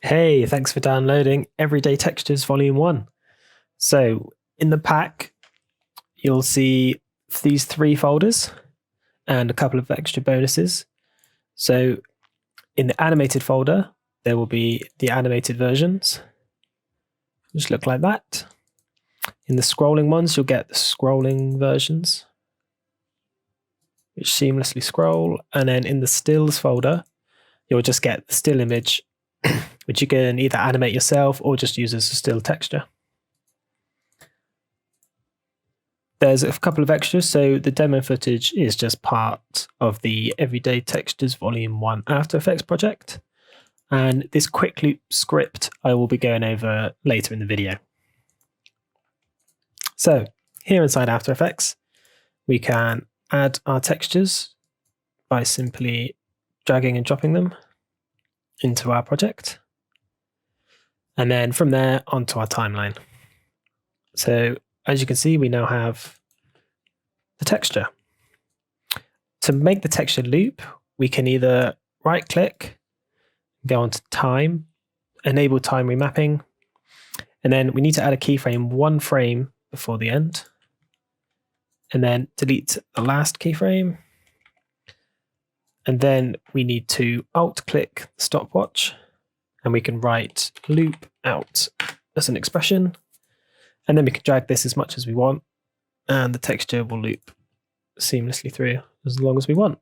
Hey, thanks for downloading Everyday Textures Volume 1. So in the pack, you'll see these 3 folders and a couple of extra bonuses. So in the animated folder, there will be the animated versions, which look like that. In the scrolling ones, you'll get the scrolling versions, which seamlessly scroll. And then in the stills folder, you'll just get the still image, which you can either animate yourself or just use as a still texture. There's a couple of extras, so the demo footage is just part of the Everyday Textures Volume 1 After Effects project. And this QuickLoop script I will be going over later in the video. So here inside After Effects, we can add our textures by simply dragging and dropping them into our project. And then from there onto our timeline. So as you can see, we now have the texture. To make the texture loop, we can either right click, go onto time, enable time remapping, and then we need to add a keyframe 1 frame before the end, and then delete the last keyframe. And then we need to alt click the stopwatch, and we can write loopOut as an expression. And then we can drag this as much as we want, and the texture will loop seamlessly through as long as we want.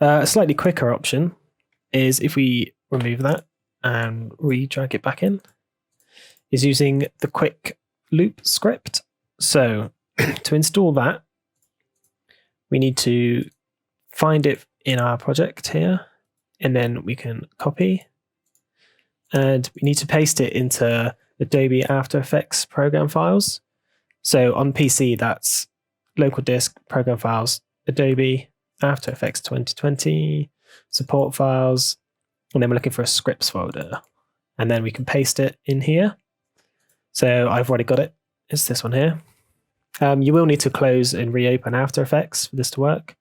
A slightly quicker option is if we remove that and re-drag it back in, is using the QuickLoop script. So to install that, we need to find it in our project here, and then we can copy, and we need to paste it into Adobe After Effects program files. So on PC, that's local disk, program files, Adobe, After Effects 2020, support files, and then we're looking for a scripts folder. And then we can paste it in here. So I've already got it. It's this one here. You will need to close and reopen After Effects for this to work.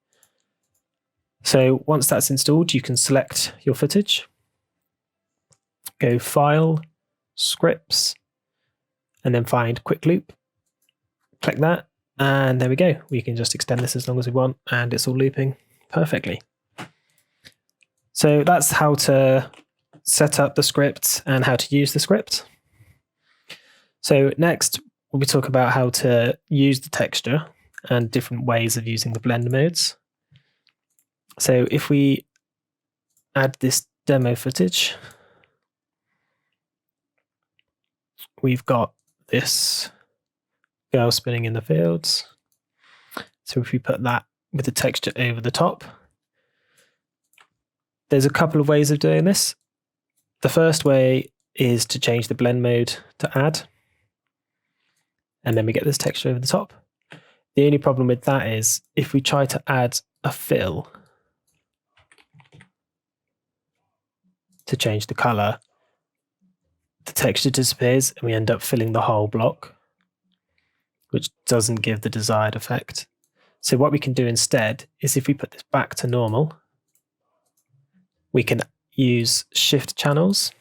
So once that's installed, you can select your footage, go File, Scripts, and then find QuickLoop. Click that, and there we go. We can just extend this as long as we want, and it's all looping perfectly. So that's how to set up the script and how to use the script. So next, we'll be talking about how to use the texture and different ways of using the blend modes. So if we add this demo footage, we've got this girl spinning in the fields. So if we put that with the texture over the top, there's a couple of ways of doing this. The first way is to change the blend mode to add, and then we get this texture over the top. The only problem with that is if we try to add a fill to change the color, the texture disappears and we end up filling the whole block, which doesn't give the desired effect. So what we can do instead is if we put this back to normal, we can use shift channels.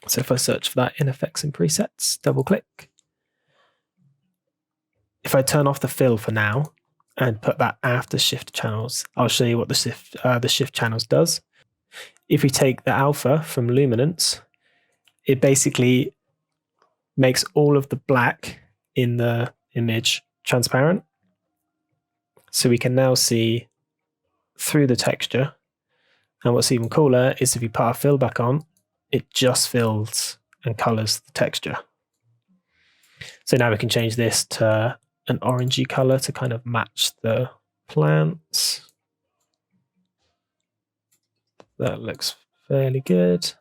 So if I search for that in effects and presets, double click. If I turn off the fill for now and put that after shift channels, I'll show you what the shift channels does. If we take the alpha from luminance, it basically makes all of the black in the image transparent. So we can now see through the texture. And what's even cooler is if you put our fill back on, it just fills and colors the texture. So now we can change this to an orangey color to kind of match the plants. That looks fairly good.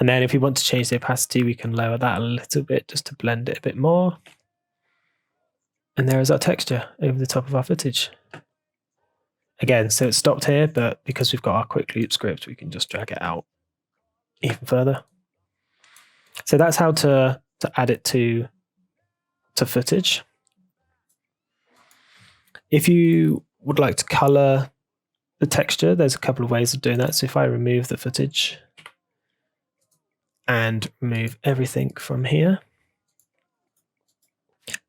And then if we want to change the opacity, we can lower that a little bit just to blend it a bit more. And there is our texture over the top of our footage. Again, so it's stopped here, but because we've got our QuickLoop script, we can just drag it out even further. So that's how to add it to footage. If you would like to color the texture, there's a couple of ways of doing that. So if I remove the footage and remove everything from here.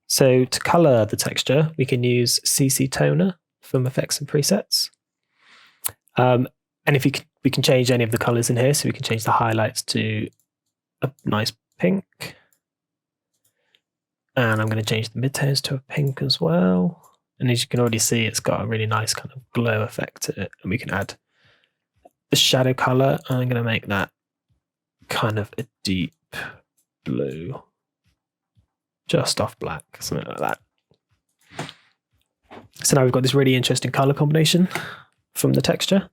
So to color the texture, we can use CC Toner from effects and presets. And if we can change any of the colors in here, so we can change the highlights to a nice pink. And I'm going to change the midtones to a pink as well. And as you can already see, it's got a really nice kind of glow effect to it. And we can add the shadow color. I'm going to make that kind of a deep blue, just off black, something like that. So now we've got this really interesting color combination from the texture.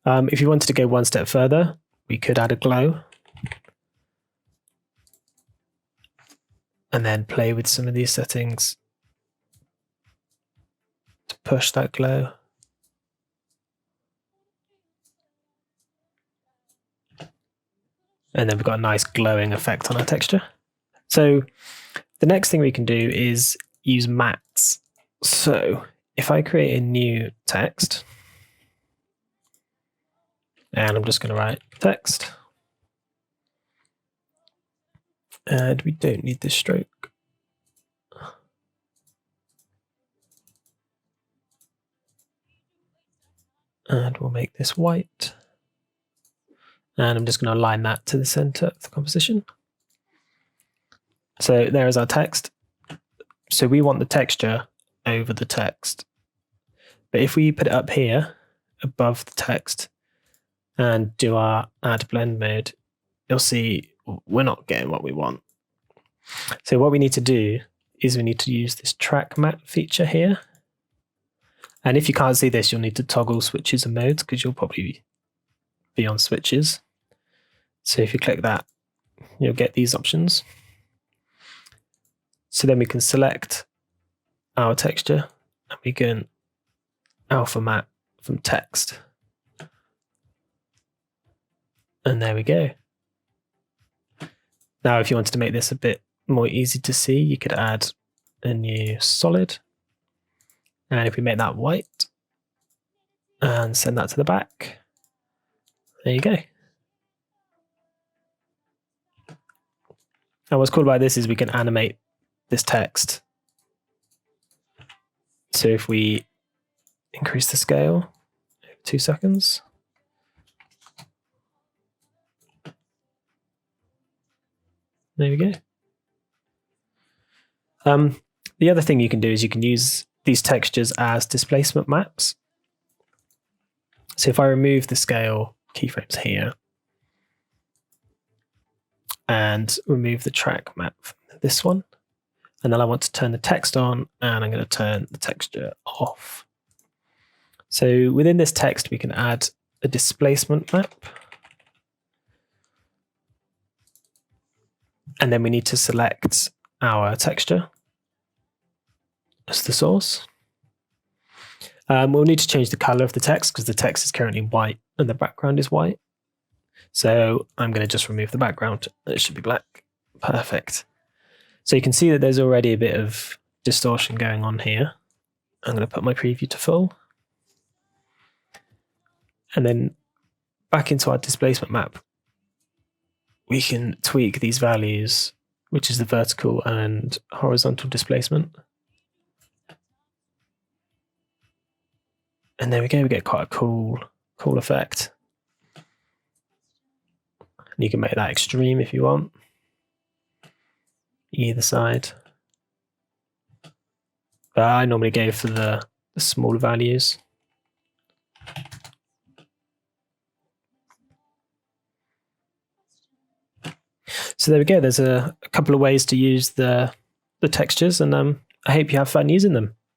If you wanted to go one step further, we could add a glow and then play with some of these settings to push that glow. And then we've got a nice glowing effect on our texture. So the next thing we can do is use mattes. So if I create a new text, and I'm just going to write text, and we don't need this stroke. And we'll make this white. And I'm just going to align that to the center of the composition. So there is our text. So we want the texture over the text. But if we put it up here above the text and do our add blend mode, you'll see we're not getting what we want. So what we need to do is we need to use this track map feature here. And if you can't see this, you'll need to toggle switches and modes because you'll probably be on switches. So if you click that, you'll get these options. So then we can select our texture and we can alpha map from text. And there we go. Now, if you wanted to make this a bit more easy to see, you could add a new solid. And if we make that white and send that to the back, there you go. And what's cool about this is we can animate this text. So if we increase the scale, 2 seconds. There we go. The other thing you can do is you can use these textures as displacement maps. So if I remove the scale keyframes here and remove the track map from this one, and then I want to turn the text on and I'm going to turn the texture off. So within this text, we can add a displacement map. And then we need to select our texture as the source. We'll need to change the color of the text because the text is currently white and the background is white. So I'm going to just remove the background. It should be black. Perfect. So you can see that there's already a bit of distortion going on here. I'm going to put my preview to full. And then back into our displacement map, we can tweak these values, which is the vertical and horizontal displacement. And there we go, we get quite a cool effect. And you can make that extreme if you want, either side. But I normally go for the smaller values. So there we go, there's a couple of ways to use the textures, and I hope you have fun using them.